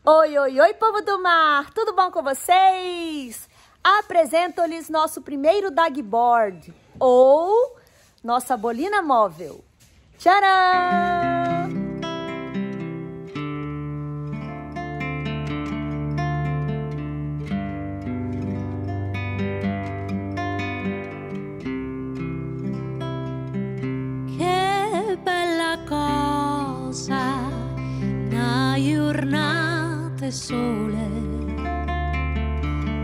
Oi, oi, oi, povo do mar! Tudo bom com vocês? Apresento-lhes nosso primeiro dagboard, ou nossa bolina móvel. Tcharam! Che bella cosa, una giornata e sole,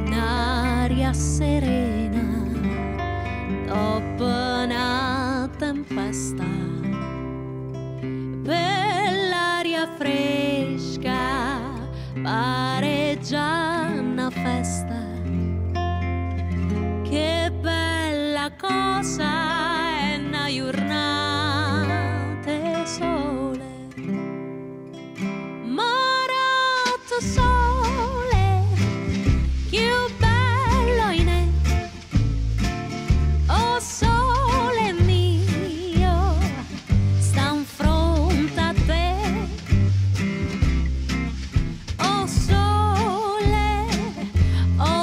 un'aria serena dopo una tempesta, bell'aria fresca, pare già una festa. Che bella cosa è una giornata e sole, morato sole, più bello in è, oh sole mio, sta in fronte a te, oh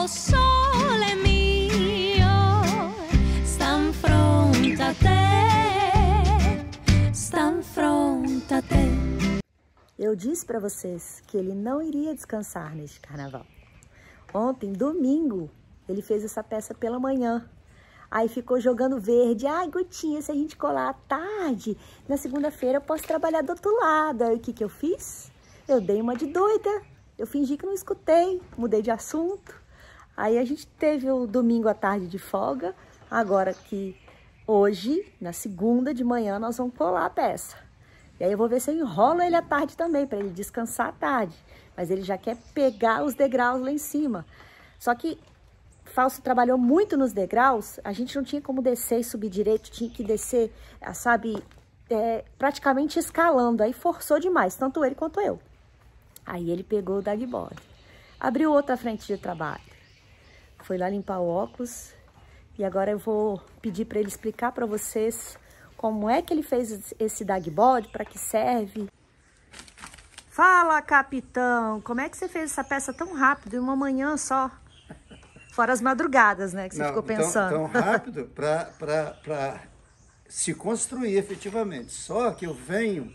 sole mio, sta in fronte a te, sta in fronte a te. Eu disse para vocês que ele não iria descansar neste carnaval. Ontem, domingo, ele fez essa peça pela manhã. Aí ficou jogando verde. Ai, Gotinha, se a gente colar à tarde, na segunda-feira eu posso trabalhar do outro lado. Aí o que eu fiz? Eu dei uma de doida. Eu fingi que não escutei, mudei de assunto. Aí a gente teve o domingo à tarde de folga. Agora que hoje, na segunda de manhã, nós vamos colar a peça. E aí eu vou ver se eu enrolo ele à tarde também, para ele descansar à tarde. Mas ele já quer pegar os degraus lá em cima. Só que Fausto trabalhou muito nos degraus, a gente não tinha como descer e subir direito, tinha que descer, sabe, praticamente escalando. Aí forçou demais, tanto ele quanto eu. Aí ele pegou o dagboard, abriu outra frente de trabalho, foi lá limpar o óculos e agora eu vou pedir para ele explicar para vocês como é que ele fez esse dagboard, para que serve. Fala, capitão, como é que você fez essa peça tão rápido, em uma manhã só? Fora as madrugadas, né, que você ficou pensando. Tão rápido para se construir efetivamente. Só que eu venho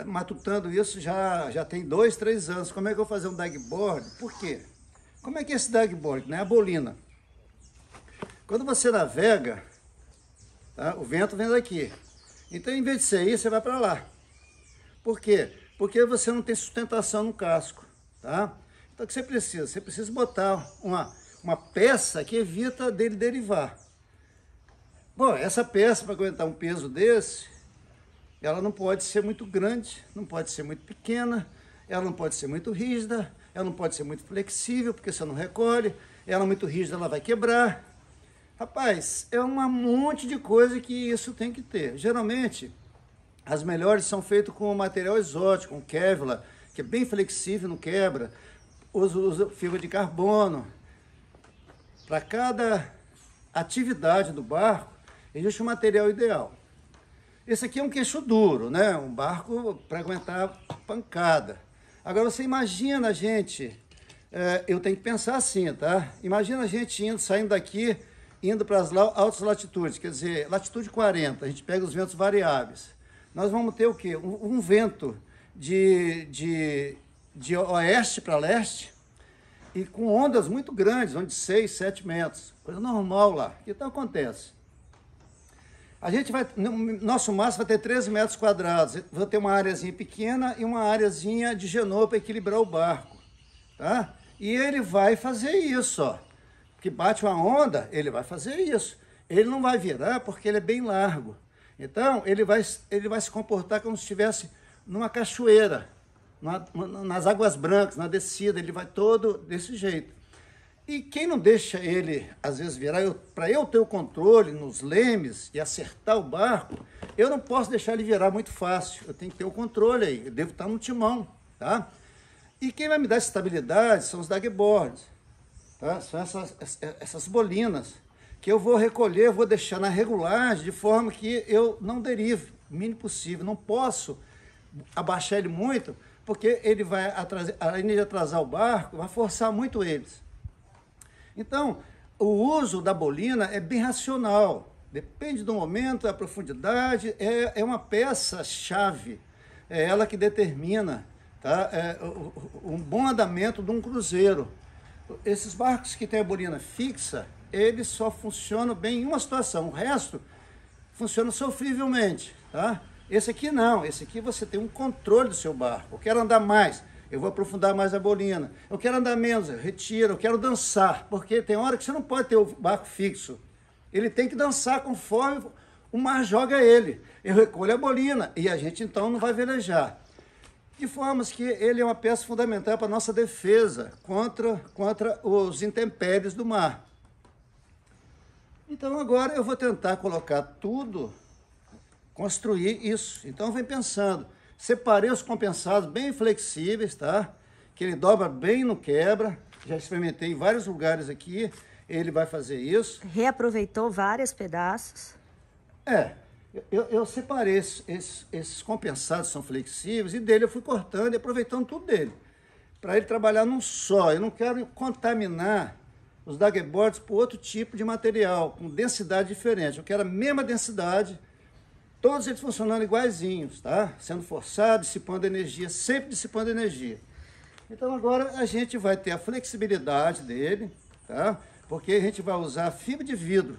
matutando isso já tem 2, 3 anos. Como é que eu vou fazer um dagboard? Por quê? Como é que é esse dagboard? Não é a bolina. Quando você navega, tá, o vento vem daqui. Então, em vez de ser isso, você vai para lá. Por quê? Porque você não tem sustentação no casco, tá? Então, o que você precisa? Você precisa botar uma peça que evita dele derivar. Bom, essa peça, para aguentar um peso desse, ela não pode ser muito grande, não pode ser muito pequena, ela não pode ser muito rígida, ela não pode ser muito flexível, porque você não recolhe, ela muito rígida, ela vai quebrar. Rapaz, é um monte de coisa que isso tem que ter. Geralmente, as melhores são feitas com material exótico, com Kevlar, que é bem flexível, não quebra. Usa fibra de carbono. Para cada atividade do barco, existe um material ideal. Esse aqui é um queixo duro, né? Um barco para aguentar pancada. Agora você imagina a gente, eu tenho que pensar assim, tá? Imagina a gente saindo daqui, indo para as altas latitudes, quer dizer, latitude 40, a gente pega os ventos variáveis. Nós vamos ter o quê? Um vento de oeste para leste e com ondas muito grandes, onde 6, 7 metros. Coisa normal lá. O que então acontece? A gente nosso máximo vai ter 13 metros quadrados. Vai ter uma areazinha pequena e uma areazinha de genoa para equilibrar o barco, tá? E ele vai fazer isso, ó. Que bate uma onda, ele vai fazer isso. Ele não vai virar porque ele é bem largo. Então, ele vai se comportar como se estivesse numa cachoeira, nas águas brancas, na descida, ele vai todo desse jeito. E quem não deixa ele, às vezes, virar, para eu ter o controle nos lemes e acertar o barco, eu não posso deixar ele virar muito fácil. Eu tenho que ter o controle aí, eu devo estar no timão, tá? E quem vai me dar essa estabilidade são os dagboards, tá? São essas bolinas que eu vou recolher, vou deixar na regulagem de forma que eu não derive o mínimo possível. Não posso abaixar ele muito, porque ele vai além de atrasar o barco, vai forçar muito eles. Então, o uso da bolina é bem racional, depende do momento, da profundidade, é uma peça-chave, é ela que determina, tá? Um bom andamento de um cruzeiro. Esses barcos que têm a bolina fixa, eles só funcionam bem em uma situação, o resto funciona sofrivelmente, tá? Esse aqui não, esse aqui você tem um controle do seu barco. Eu quero andar mais, eu vou aprofundar mais a bolina. Eu quero andar menos, eu retiro, eu quero dançar, porque tem hora que você não pode ter o barco fixo. Ele tem que dançar conforme o mar joga ele. Eu recolho a bolina e a gente então não vai velejar. De forma que ele é uma peça fundamental para a nossa defesa contra os intempéries do mar. Então agora eu vou tentar colocar tudo, construir isso. Então vem pensando, separei os compensados bem flexíveis, tá? Que ele dobra bem, não quebra. Já experimentei em vários lugares aqui, ele vai fazer isso. Reaproveitou vários pedaços. Eu separei esses compensados, são flexíveis, e dele eu fui cortando e aproveitando tudo dele. Para ele trabalhar num só. Eu não quero contaminar os daggerboards por outro tipo de material, com densidade diferente. Eu quero a mesma densidade, todos eles funcionando iguaizinhos, tá? Sendo forçado, dissipando energia, sempre dissipando energia. Então agora a gente vai ter a flexibilidade dele, tá? Porque a gente vai usar fibra de vidro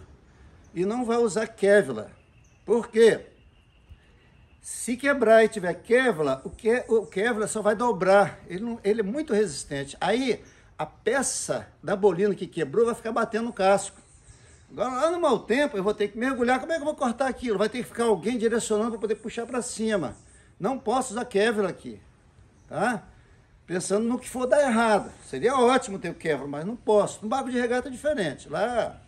e não vai usar Kevlar. Por quê? Se quebrar e tiver Kevlar, o Kevlar só vai dobrar, ele é muito resistente. Aí a peça da bolina que quebrou vai ficar batendo no casco. Agora, lá no mau tempo, eu vou ter que mergulhar. Como é que eu vou cortar aquilo? Vai ter que ficar alguém direcionando para poder puxar para cima. Não posso usar Kevlar aqui, tá? Pensando no que for dar errado. Seria ótimo ter o Kevlar, mas não posso. No barco de regata é diferente. Lá,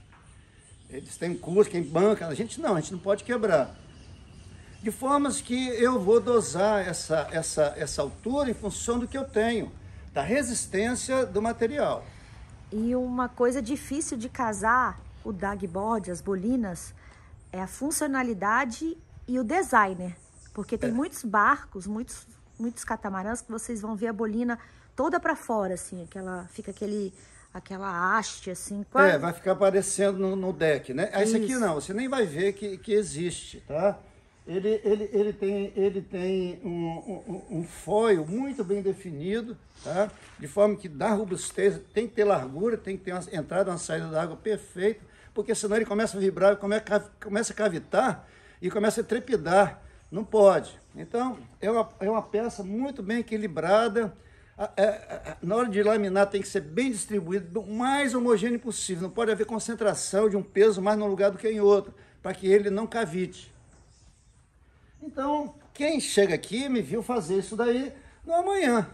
eles têm curso, quem banca. A gente não pode quebrar. De formas que eu vou dosar essa altura em função do que eu tenho, da resistência do material. E uma coisa difícil de casar o dagboard, as bolinas, é a funcionalidade e o designer. Porque tem muitos barcos, muitos catamarãs que vocês vão ver a bolina toda para fora, assim, aquela haste, assim. Quase... vai ficar aparecendo no deck, né? Esse aqui não, você nem vai ver que existe, tá? Ele tem um foil muito bem definido, tá? De forma que dá robustez, tem que ter largura, tem que ter uma entrada e uma saída da água perfeita, porque senão ele começa a vibrar, começa a cavitar e começa a trepidar. Não pode. Então, é uma peça muito bem equilibrada. Na hora de laminar tem que ser bem distribuído, o mais homogêneo possível. Não pode haver concentração de um peso mais num lugar do que em outro, para que ele não cavite. Então, quem chega aqui me viu fazer isso daí no amanhã,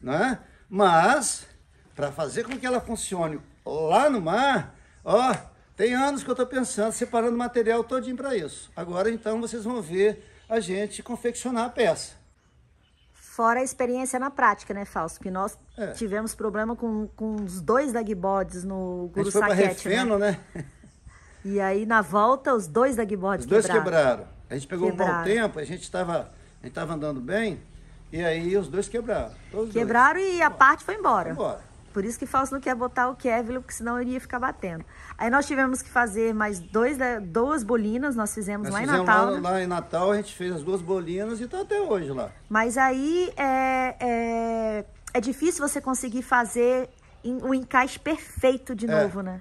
né? Mas, para fazer com que ela funcione lá no mar, ó, tem anos que eu estou pensando, separando material todinho para isso. Agora, então, vocês vão ver a gente confeccionar a peça. Fora a experiência na prática, né, Fausto? Porque nós tivemos problema com os 2 dagboards no Guru Saquete, a gente foi para Refeno, né? E aí, na volta, os 2 dagboards quebraram. Os 2 quebraram. A gente pegou um bom tempo, a gente estava andando bem, e aí os 2 quebraram. Quebraram e a parte foi embora. Foi embora. Por isso que Fausto não quer botar o Kevlar, porque senão iria ficar batendo. Aí nós tivemos que fazer mais 2 bolinas, nós fizemos lá em Natal. Lá em Natal a gente fez as 2 bolinas e está até hoje lá. Mas aí é difícil você conseguir fazer o encaixe perfeito de novo, né?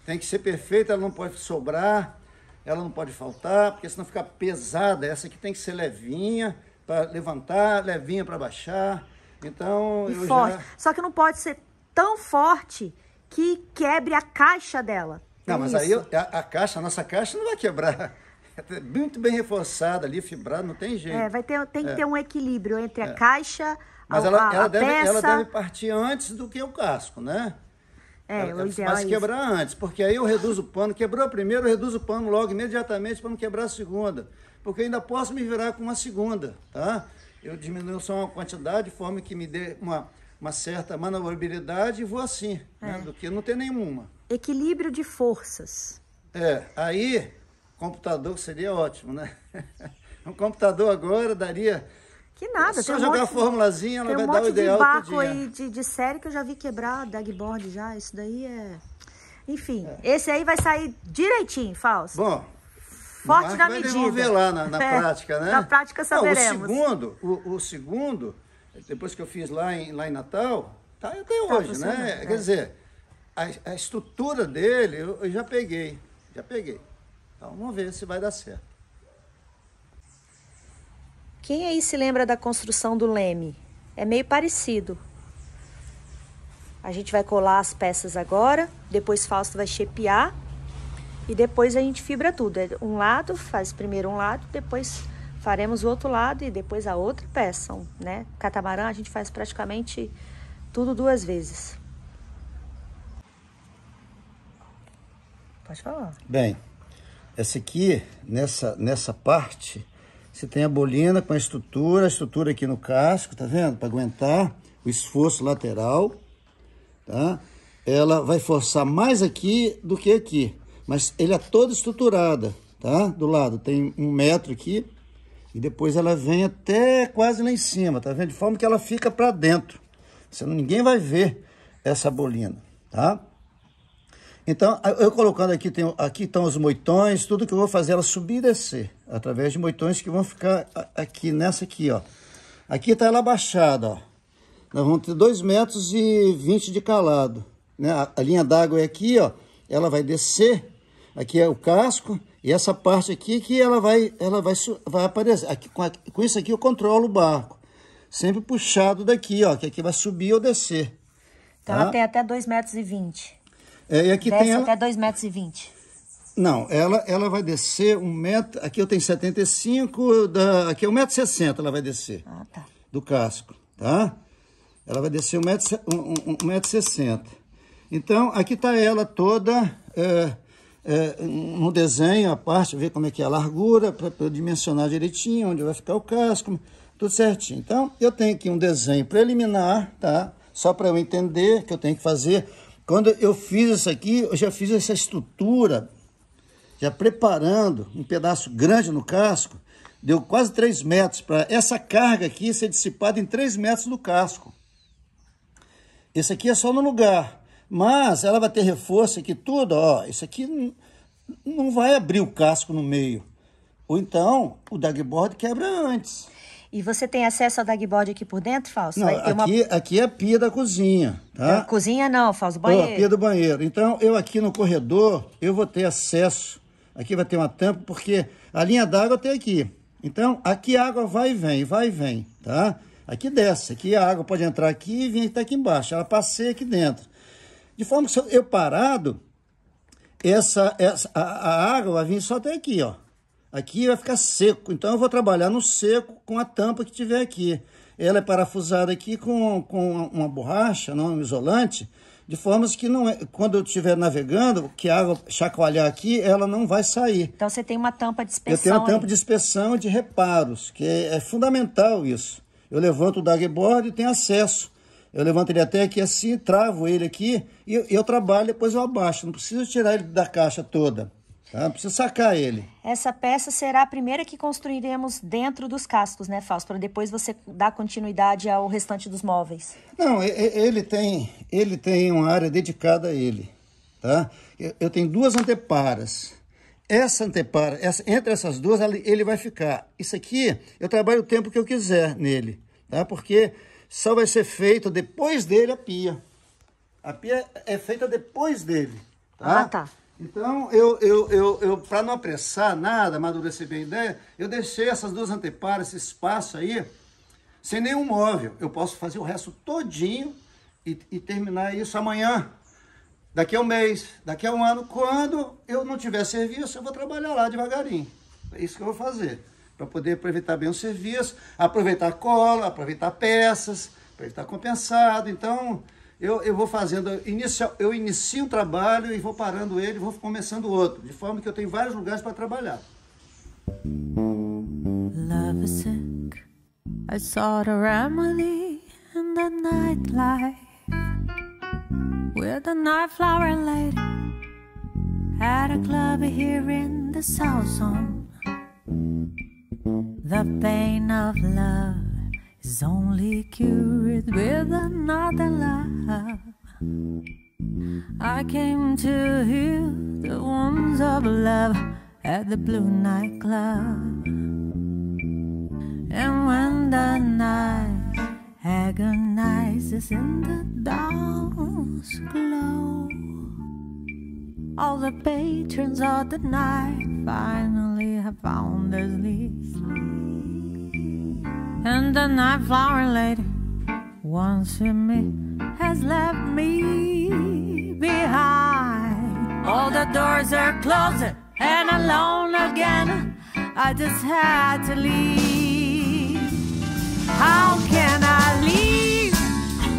Tem que ser perfeita, ela não pode sobrar, ela não pode faltar, porque senão fica pesada. Essa aqui tem que ser levinha para levantar, levinha para baixar. Então, e forte. Só que não pode ser tão forte que quebre a caixa dela. Não, mas aí a nossa caixa não vai quebrar. É muito bem reforçada ali, fibrada, não tem jeito. Tem que ter um equilíbrio entre a caixa, mas ela deve partir antes do que o casco, né? O ideal mas quebrar antes, porque aí eu reduzo o pano. Quebrou a primeira, eu reduzo o pano logo, imediatamente, para não quebrar a segunda. Porque eu ainda posso me virar com uma segunda, tá? Eu diminuo só uma quantidade, de forma que me dê uma certa manobrabilidade e vou assim, né? Do que não ter nenhuma. Equilíbrio de forças. Aí, computador seria ótimo, né? Um computador agora daria Que nada, Só tem um jogar a monte, formulazinha, ela tem vai um dar o monte de ideal barco tudinho. aí de série que eu já vi quebrar dagboard já. Isso daí é... Enfim, esse aí vai sair direitinho, Fausto. Bom, Forte na vai medida. desenvolver lá na prática, né? Na prática saberemos. O segundo, depois que eu fiz lá em Natal, tá até hoje, né? funcionando, Quer dizer, a estrutura dele eu já peguei. Então vamos ver se vai dar certo. Quem aí se lembra da construção do leme? É meio parecido. A gente vai colar as peças agora, depois Fausto vai shapear e depois a gente fibra tudo. Um lado, faz primeiro um lado, depois faremos o outro lado e depois a outra peça, né? Catamarã a gente faz praticamente tudo 2 vezes. Pode falar. Bem, essa aqui, nessa parte, você tem a bolina com a estrutura aqui no casco, tá vendo? Para aguentar o esforço lateral, tá? Ela vai forçar mais aqui do que aqui, mas ele é toda estruturada, tá? Do lado tem 1 metro aqui e depois ela vem até quase lá em cima, tá vendo? De forma que ela fica para dentro. Ninguém vai ver essa bolina, tá? Então, eu colocando aqui, aqui estão os moitões, tudo que eu vou fazer ela subir e descer, através de moitões que vão ficar aqui, nessa aqui, ó. Aqui tá ela abaixada, ó. Nós vamos ter 2,20 metros de calado, né? A linha d'água é aqui, ó. Ela vai descer, aqui é o casco, e essa parte aqui que ela vai aparecer. Aqui, com isso aqui eu controlo o barco. Sempre puxado daqui, ó, que aqui vai subir ou descer. Então tá? ela tem até 2,20 metros. E aqui Desce tem ela... até 2,20 metros. Não, ela vai descer 1 metro... Aqui eu tenho 75, aqui é 1,60 m ela vai descer. Ah, tá. Do casco, tá? Ela vai descer 1,60 m. Então, aqui tá ela toda no desenho, a parte, ver como é que é a largura, para eu dimensionar direitinho, onde vai ficar o casco, tudo certinho. Então, eu tenho aqui um desenho preliminar, tá? Só para eu entender que eu tenho que fazer... Quando eu fiz isso aqui, eu já fiz essa estrutura, já preparando um pedaço grande no casco, deu quase 3 metros para essa carga aqui ser dissipada em 3 metros do casco. Esse aqui é só no lugar, mas ela vai ter reforço aqui tudo, ó, isso aqui não vai abrir o casco no meio. Ou então, o dagboard quebra antes. E você tem acesso ao dagboard aqui por dentro, Fausto? Não, aqui é a pia da cozinha, tá? Cozinha não, Fausto, banheiro. A pia do banheiro. Então, eu aqui no corredor, eu vou ter acesso. Aqui vai ter uma tampa, porque a linha d'água tem aqui. Então, aqui a água vai e vem, tá? Aqui desce, aqui a água pode entrar aqui e vir até aqui embaixo. Ela passeia aqui dentro. De forma que se eu parado, a água vai vir só até aqui, ó. Aqui vai ficar seco, então eu vou trabalhar no seco com a tampa que tiver aqui. Ela é parafusada aqui com uma borracha, não, um isolante, de formas que não quando eu estiver navegando, que a água chacoalhar aqui, ela não vai sair. Então você tem uma tampa de inspeção. Eu tenho uma tampa de inspeção e de reparos, que é fundamental isso. Eu levanto o dagboard e tenho acesso. Eu levanto ele até aqui assim, travo ele aqui e eu trabalho, depois eu abaixo. Não preciso tirar ele da caixa toda. Tá? Precisa sacar ele. Essa peça será a primeira que construiremos dentro dos cascos, né, Fausto? Para depois você dar continuidade ao restante dos móveis. Não, ele tem uma área dedicada a ele, tá? Eu tenho 2 anteparas. Essa antepara, entre essas duas, ele vai ficar. Isso aqui, eu trabalho o tempo que eu quiser nele, tá? Porque só vai ser feito depois dele a pia. A pia é feita depois dele, tá? Ah, tá. Então, eu para não apressar nada, amadurecer bem a ideia, eu deixei essas 2 anteparas, esse espaço aí, sem nenhum móvel. Eu posso fazer o resto todinho e terminar isso amanhã, daqui a 1 mês, daqui a 1 ano. Quando eu não tiver serviço, eu vou trabalhar lá devagarinho. É isso que eu vou fazer, para poder aproveitar bem o serviço, aproveitar cola, aproveitar peças, aproveitar compensado. Então... Eu vou fazendo, eu inicio um trabalho e vou parando ele, vou começando outro, de forma que eu tenho vários lugares para trabalhar. Love is sick, I sought a remedy in the nightlife with a night flower lady at a club here in the South Zone. The pain of love is only cured with another love. I came to heal the wounds of love at the Blue Nightclub. And when the night agonizes in the dawn's glow, all the patrons of the night finally have found their sleep. And the night flower lady, once in me, has left me behind. All the doors are closing and alone again, I just had to leave. How can I leave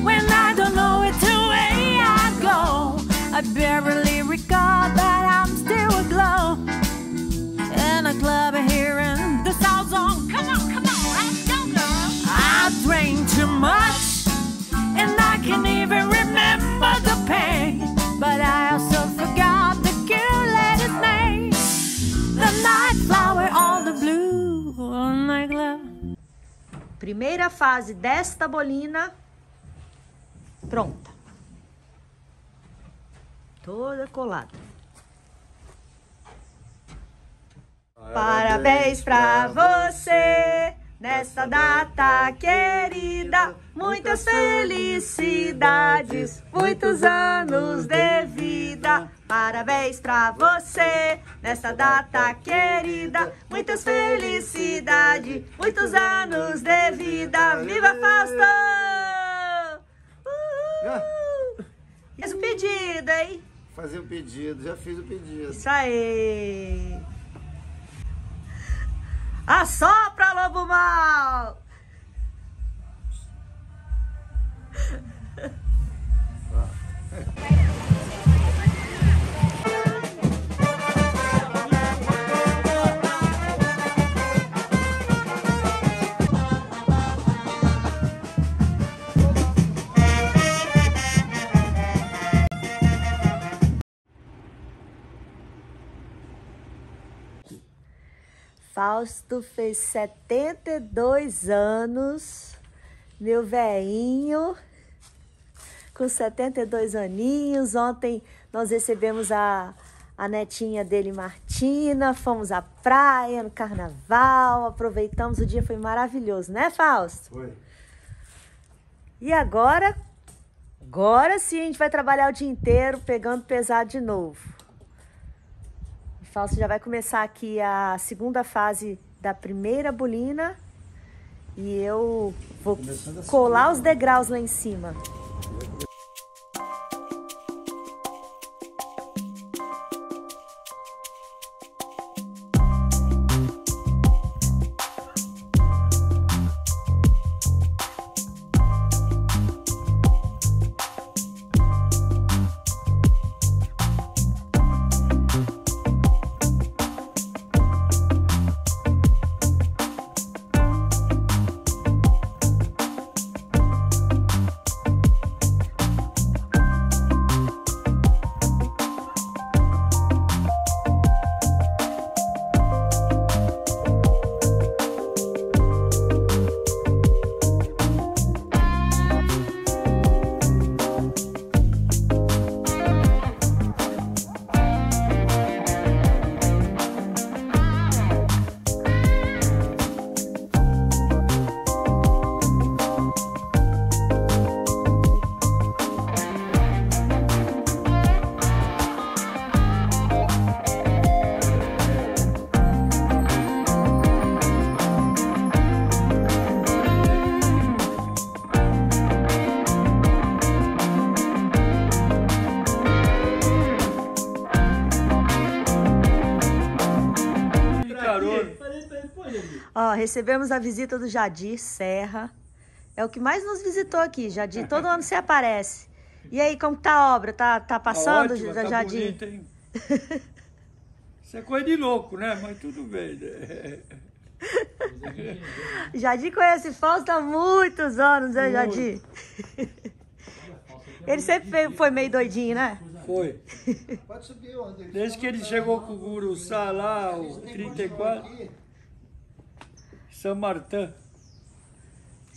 when I don't know which way I go? I barely recall that I'm still aglow in a club here in the South Zone. Come on, let's go, girl. I drank too much and I can't even remember the pain, but I also forgot the girl lady's name. The night flower on the Blue Nightclub. Primeira fase desta bolina pronta. Toda colada. Parabéns pra você nesta data querida. Muitas felicidades, muitos anos de vida. Parabéns pra você nesta data querida. Muitas felicidades, muitos anos de vida. Viva Fausto! Fez o pedido, hein? Fazer um pedido, já fiz o pedido. Isso aí! Assopra, lobo mau! Fausto fez 72 anos, meu velhinho, com 72 aninhos. Ontem nós recebemos a netinha dele, Martina, fomos à praia no carnaval, aproveitamos, o dia foi maravilhoso, né, Fausto? Foi. E agora sim a gente vai trabalhar o dia inteiro pegando pesado de novo. O Fausto já vai começar aqui a segunda fase da primeira bolina e eu vou colar os degraus lá em cima. Ó, recebemos a visita do Jadir Serra. É o que mais nos visitou aqui, Jadir. Todo ano você aparece. E aí, como tá a obra? Tá passando, ótimo, tá Jadir? Bonito, hein? Isso é coisa de louco, né? Mas tudo bem, né? Jadir conhece Fausto há muitos anos, né, Jadir? Ele sempre foi meio doidinho, né? Foi. Desde que ele chegou com o Guruçá lá, o 34, São Martin.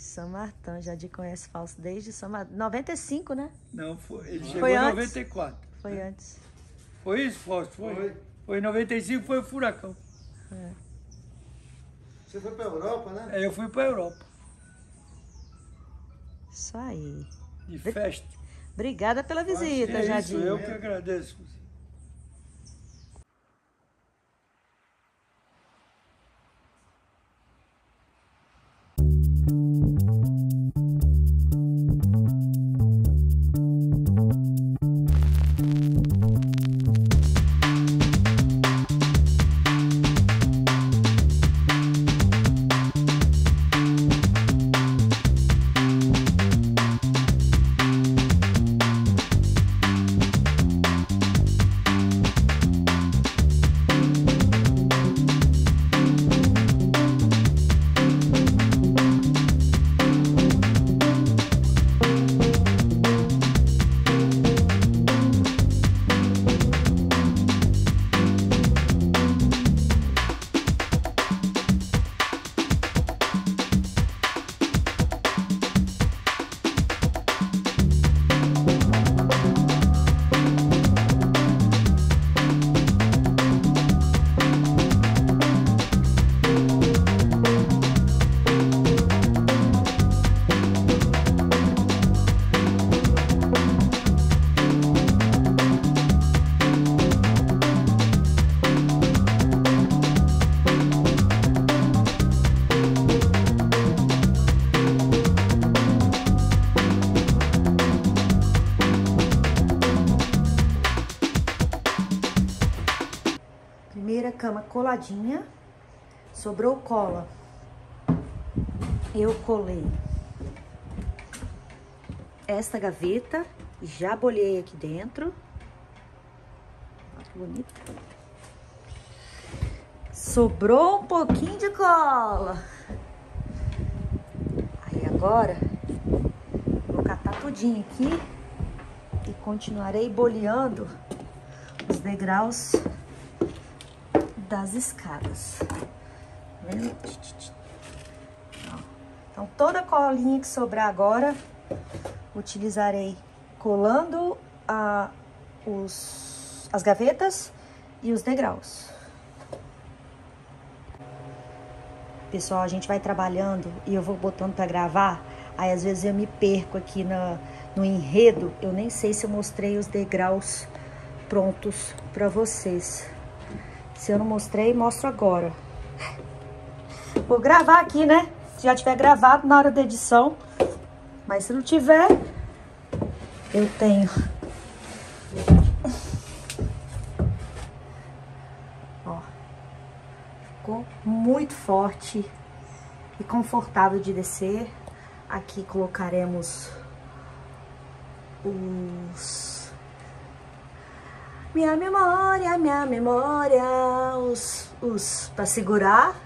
São Martão, Jardim conhece Fausto desde São Martão. 95, né? Não, ele chegou Foi em antes? 94. Foi antes. Foi isso, Fausto? Foi em 95, foi o furacão. Você foi pra Europa, né? Aí eu fui pra Europa, Isso aí. de festa. Obrigada pela visita, É Jardim. isso, eu que agradeço. Primeira cama coladinha, sobrou cola. Eu colei esta gaveta e já bolhei aqui dentro. Olha que bonito. Sobrou um pouquinho de cola. Aí agora, vou catar tudinho aqui e continuarei boleando os degraus das escadas. Tá vendo? Então, toda a colinha que sobrar agora, utilizarei colando as gavetas e os degraus. Pessoal, a gente vai trabalhando e eu vou botando para gravar, aí às vezes eu me perco aqui no enredo, eu nem sei se eu mostrei os degraus prontos para vocês. Se eu não mostrei, mostro agora. Vou gravar aqui, né? Se já tiver gravado na hora da edição. Mas se não tiver, eu tenho. Ó. Ficou muito forte e confortável de descer. Aqui colocaremos os... Minha memória, os para segurar,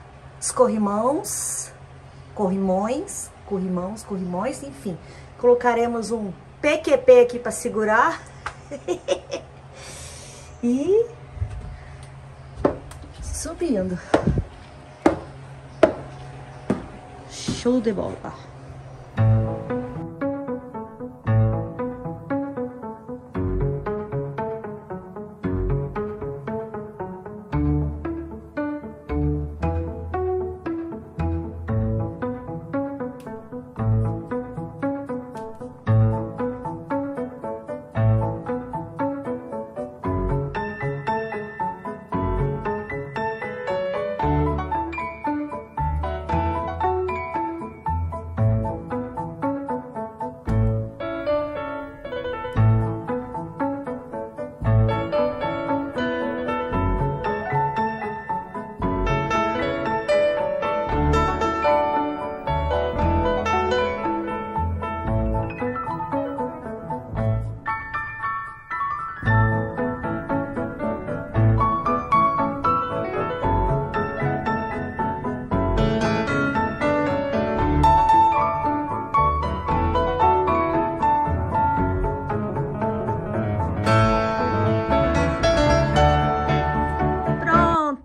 os corrimões, enfim. Colocaremos um PQP aqui para segurar. E subindo. Show de bola.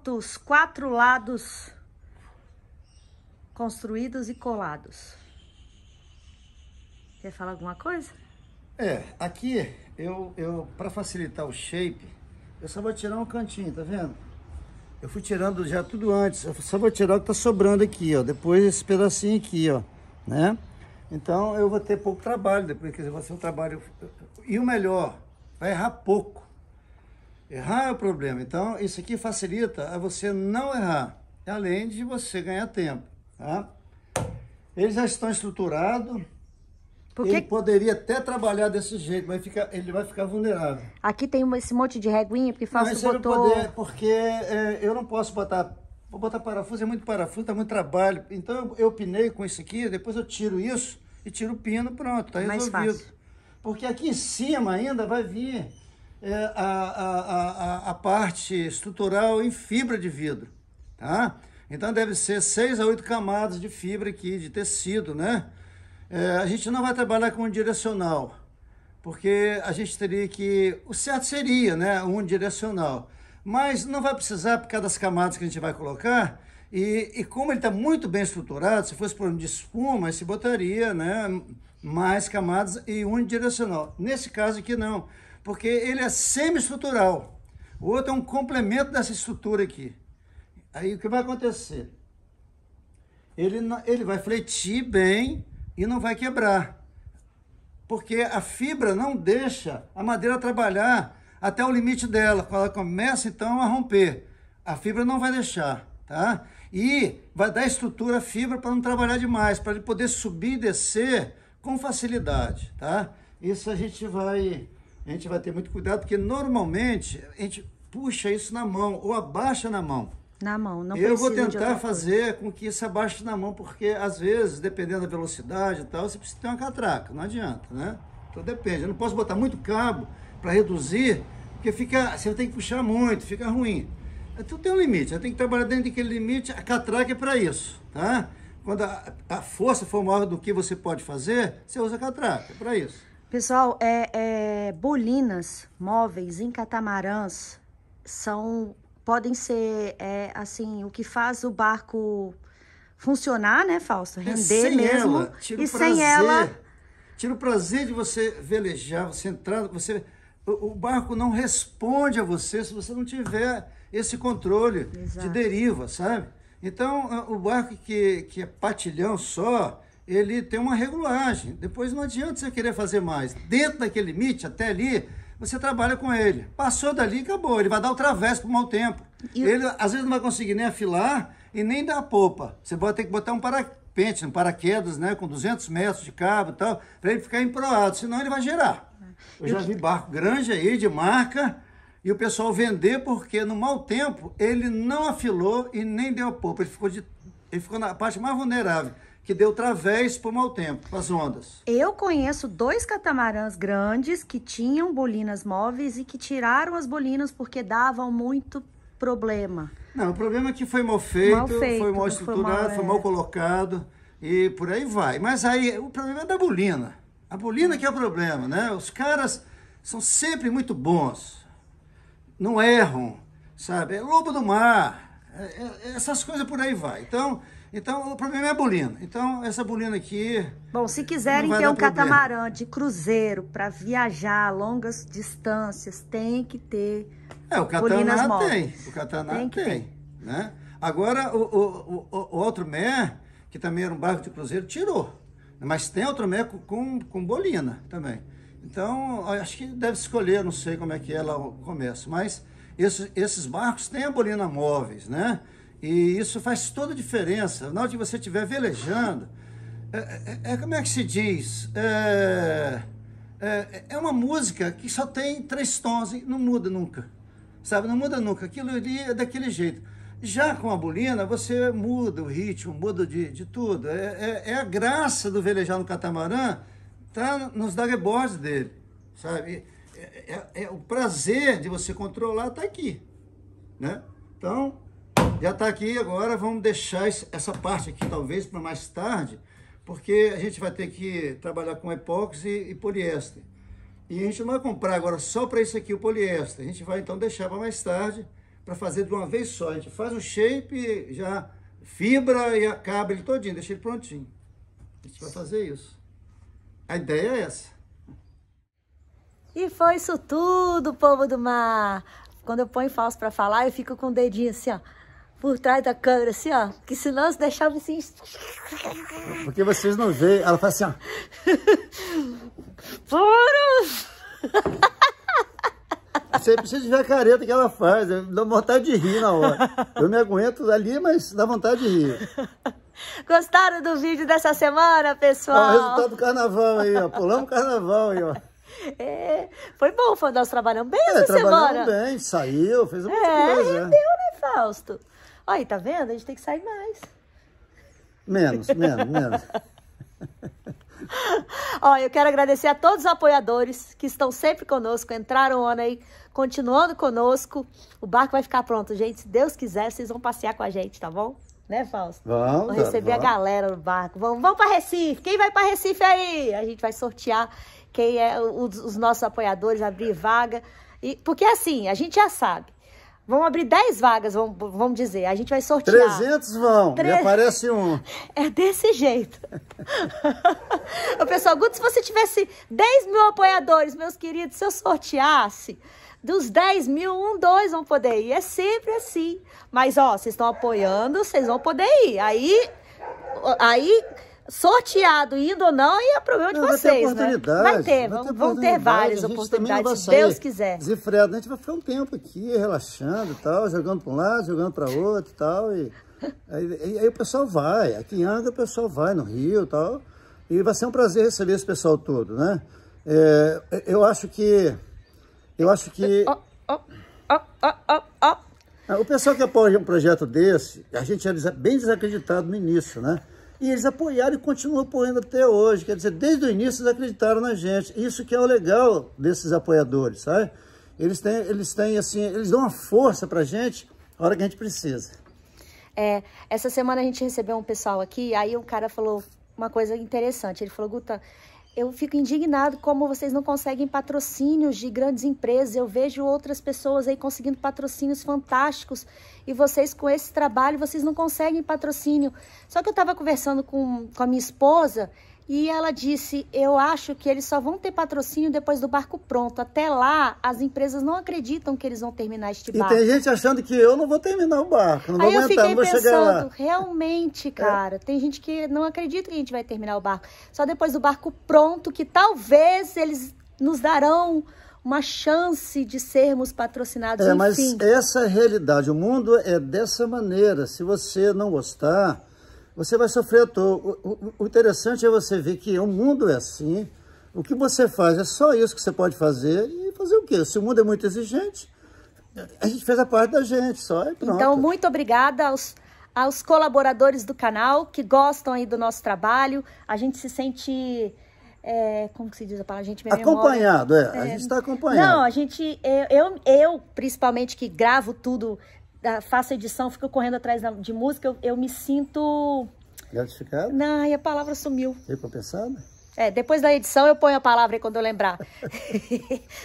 Os 4 lados construídos e colados. Quer falar alguma coisa? Aqui, para facilitar o shape, eu só vou tirar um cantinho, tá vendo? Eu fui tirando já tudo antes, eu só vou tirar o que tá sobrando aqui, ó. Depois esse pedacinho aqui, ó, né? Então eu vou ter pouco trabalho depois, quer dizer, vai ser um trabalho... E o melhor, vai errar pouco. Errar é o problema. Então isso aqui facilita a você não errar, além de você ganhar tempo, tá? Eles já estão estruturados. Ele poderia até trabalhar desse jeito, mas ele vai ficar vulnerável. Aqui tem esse monte de reguinha, porque Fausto botou... Porque eu não posso botar... Vou botar parafuso, é muito parafuso, dá muito trabalho. Então eu pinei com isso aqui, depois eu tiro isso e tiro o pino, pronto, tá resolvido. Mais fácil. Porque aqui em cima ainda vai vir a parte estrutural em fibra de vidro, tá? Então deve ser 6 a 8 camadas de fibra aqui, de tecido, né? A gente não vai trabalhar com unidirecional, porque a gente teria que... O certo seria, né, unidirecional. Mas não vai precisar por causa das camadas que a gente vai colocar. E como ele está muito bem estruturado, se fosse por de espuma, se botaria, né, mais camadas e unidirecional. Nesse caso aqui não, porque ele é semi-estrutural. O outro é um complemento dessa estrutura aqui. Aí o que vai acontecer? Ele vai fletir bem e não vai quebrar, porque a fibra não deixa a madeira trabalhar até o limite dela. Quando ela começa então a romper, a fibra não vai deixar, tá? E vai dar estrutura à fibra para não trabalhar demais, para ele poder subir e descer com facilidade, tá? Isso a gente vai ter muito cuidado, porque normalmente a gente puxa isso na mão ou abaixa na mão. Na mão, não eu vou tentar fazer com que isso abaixe na mão, porque às vezes, dependendo da velocidade e tal, você precisa ter uma catraca, não adianta, né? Então depende, eu não posso botar muito cabo para reduzir, porque você tem que puxar muito, fica ruim. Então tem um limite, você tem que trabalhar dentro daquele limite, a catraca é para isso, tá? Quando a força for maior do que você pode fazer, você usa a catraca, é para isso. Pessoal, bolinas móveis em catamarãs podem ser, assim, o que faz o barco funcionar, né, Fausto? Render mesmo. Ela, sem ela... Tira o prazer de você velejar, você entrar, o barco não responde a você se você não tiver esse controle de deriva, sabe? Então, o barco que é patilhão só, ele tem uma regulagem. Depois não adianta você querer fazer mais. Dentro daquele limite, até ali, você trabalha com ele. Passou dali, acabou. Ele vai dar o travesso por mau tempo. Ele, às vezes, não vai conseguir nem afilar e nem dar a popa. Você vai ter que botar um parapente, um paraquedas, né? Com 200 metros de cabo e tal, para ele ficar emproado. Senão, ele vai gerar. Eu já vi barco grande aí, de marca, e o pessoal vender porque, no mau tempo, ele não afilou e nem deu a popa. Ele ficou na parte mais vulnerável, que deu través por mau tempo, para as ondas. Eu conheço 2 catamarãs grandes que tinham bolinas móveis e que tiraram as bolinas porque davam muito problema. Não, o problema é que foi mal feito, foi mal estruturado, foi mal colocado e por aí vai. Mas aí o problema é da bolina. A bolina que é o problema, né? Os caras são sempre muito bons, não erram, sabe? É lobo do mar, essas coisas por aí vai. Então, o problema é a bolina. Então, essa bolina aqui... Bom, se quiserem ter um catamarã de cruzeiro para viajar a longas distâncias, tem que ter bolinas móveis. O Cataná tem, né? Agora, o Outremer, que também era um barco de cruzeiro, tirou. Mas tem Outremer com bolina também. Então, acho que deve escolher, não sei como é que ela começa. Mas esses barcos têm a bolina móveis, né? E isso faz toda a diferença. Na hora que você estiver velejando, como é que se diz? É uma música que só tem 3 tons e não muda nunca. Sabe? Não muda nunca. Aquilo ali é daquele jeito. Já com a bolina, você muda o ritmo, muda de tudo. É a graça do velejar no catamarã, tá nos dagboards dele, sabe? O prazer de você controlar tá aqui, né? Então... já está aqui, agora vamos deixar essa parte aqui talvez para mais tarde, porque a gente vai ter que trabalhar com epóxi e poliéster. E a gente não vai comprar agora só para isso aqui o poliéster, a gente vai então deixar para mais tarde, para fazer de uma vez só. A gente faz o shape, já fibra e acaba ele todinho, deixa ele prontinho. A gente vai fazer isso. A ideia é essa. E foi isso tudo, povo do mar. Quando eu ponho Fausto pra falar, eu fico com o dedinho assim, ó, por trás da câmera, assim, ó, que senão se deixava assim... Porque vocês não veem, ela faz assim, ó. Você precisa ver a careta que ela faz, dá vontade de rir na hora. Eu me aguento ali, mas dá vontade de rir. Gostaram do vídeo dessa semana, pessoal? Ó, o resultado do carnaval aí, ó. Pulamos o carnaval aí, ó. É, foi bom, nós trabalhamos bem essa semana. Trabalhamos bem, saiu, fez muita coisa. Rendeu, né, Fausto? Olha aí, tá vendo? A gente tem que sair mais. Menos. Ó, eu quero agradecer a todos os apoiadores que estão sempre conosco, entraram o ano aí, continuando conosco. O barco vai ficar pronto, gente. Se Deus quiser, vocês vão passear com a gente, tá bom? Né, Fausto? Vamos receber a galera no barco. Vamos para Recife. Quem vai para Recife aí? A gente vai sortear quem é os nossos apoiadores, abrir vaga. Porque assim, a gente já sabe. Vão abrir 10 vagas, vamos dizer. A gente vai sortear. 300 vão, e aparece um. É desse jeito. O pessoal, Guto, se você tivesse 10 mil apoiadores, meus queridos, se eu sorteasse, dos 10 mil, 2 vão poder ir. É sempre assim. Mas, ó, vocês estão apoiando, vocês vão poder ir. Aí sorteado, indo ou não, aí é problema de vocês, né? Vão ter várias oportunidades, se Deus quiser. Desenfreado, a gente vai ficar um tempo aqui, relaxando e tal, jogando para um lado, jogando para outro e tal, aí o pessoal vai, aqui em Angra o pessoal vai no Rio e tal, e vai ser um prazer receber esse pessoal todo, né? Eu acho que... O pessoal que apoia um projeto desse, a gente era bem desacreditado no início, né? E eles apoiaram e continuam apoiando até hoje. Quer dizer, desde o início eles acreditaram na gente. Isso que é o legal desses apoiadores, sabe? Eles têm assim, eles dão uma força pra gente a hora que a gente precisa. Essa semana a gente recebeu um pessoal aqui, aí um cara falou uma coisa interessante. Ele falou, Guta, eu fico indignado como vocês não conseguem patrocínios de grandes empresas. Eu vejo outras pessoas aí conseguindo patrocínios fantásticos e vocês com esse trabalho, vocês não conseguem patrocínio. Só que eu estava conversando com a minha esposa e ela disse, eu acho que eles só vão ter patrocínio depois do barco pronto. Até lá, as empresas não acreditam que eles vão terminar este barco. E tem gente achando que eu não vou terminar o barco, não vou aguentar, não vou chegar lá. Aí eu fiquei pensando, realmente, cara, tem gente que não acredita que a gente vai terminar o barco. Só depois do barco pronto, que talvez eles nos darão uma chance de sermos patrocinados, enfim. Mas essa é a realidade, o mundo é dessa maneira. Se você não gostar, você vai sofrer à toa. O interessante é você ver que o mundo é assim. O que você faz é só isso que você pode fazer. E fazer o quê? Se o mundo é muito exigente, a gente fez a parte da gente só e pronto. Então, muito obrigada aos colaboradores do canal que gostam aí do nosso trabalho. A gente se sente... como que se diz a palavra? A gente acompanhado, a gente está acompanhando. Não, a gente... Eu, principalmente, que gravo tudo... faço edição, fico correndo atrás de música, eu me sinto... Gratificado? Não, e a palavra sumiu. Recompensado? Depois da edição eu ponho a palavra aí quando eu lembrar.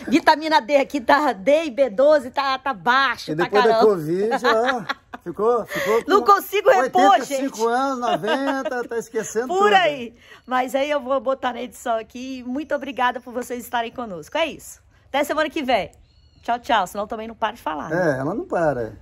Vitamina D aqui, D e B12 tá baixo, e depois da Covid, ó, ficou não consigo repor, 85 gente. Anos, 90, tá esquecendo por tudo. Aí. Mas aí eu vou botar na edição aqui. Muito obrigada por vocês estarem conosco. É isso. Até semana que vem. Tchau, tchau. Senão também não para de falar. Né? Ela não para.